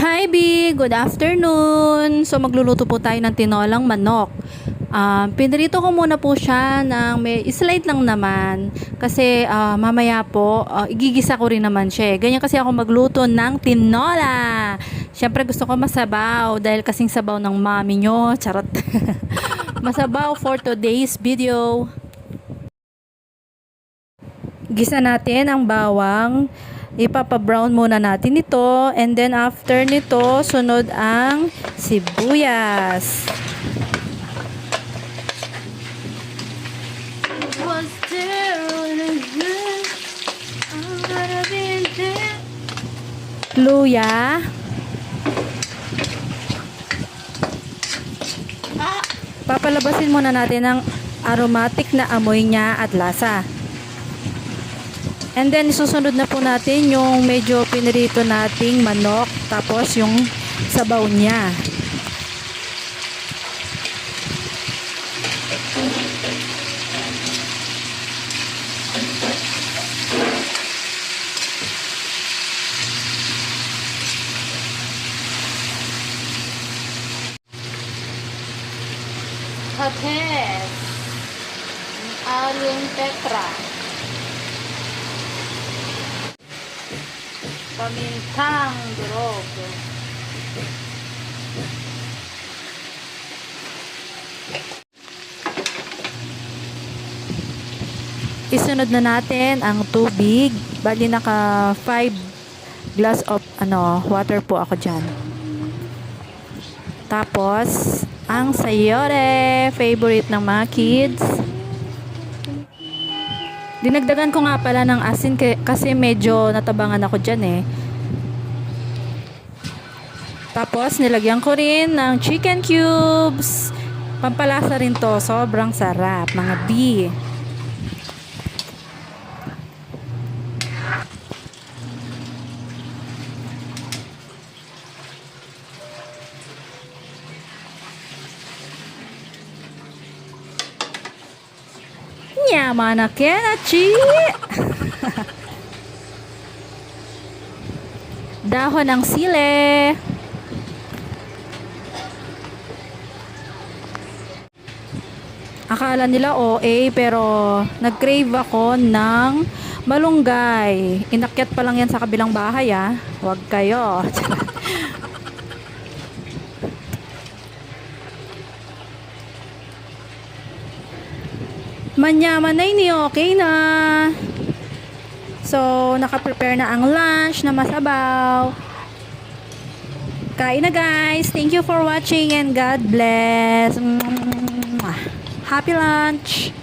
Hi B, good afternoon. So magluluto po tayo ng tinolang manok. Pinrito ko muna po siya ng may slight lang naman kasi mamaya po igigisa ko rin naman siya. Ganyan kasi ako magluto ng tinola. Siyempre gusto ko masabaw dahil kasing sabaw ng mami nyo. Charot. Masabaw for today's video. Gisa natin ang bawang. Ipapa-brown muna natin ito, and then after nito sunod ang sibuyas. Luya. Papalabasin muna natin ang aromatic na amoy niya at lasa. And then, susunod na po natin yung medyo pinirito nating manok. Tapos, yung sabaw niya. Pates. Aling Petra. Pamintang durog. Isunod na natin ang tubig. Bali naka 5 glass of water po ako dyan. Tapos ang sayote, favorite ng mga kids. Dinagdagan ko nga pala ng asin kasi medyo natabangan ako dyan eh. Tapos nilagyan ko rin ng chicken cubes. Pampalasa rin to. Sobrang sarap mga B. Yaman na kenachi. Dahon ng sile. Akala nila OA pero nag-crave ako ng malunggay. Inakyat pa lang yan sa kabilang bahay ah. Huwag kayo. Manyaman na ini, okay na. So, naka-prepare na ang lunch na masabaw. Kain na guys. Thank you for watching and God bless. Happy lunch.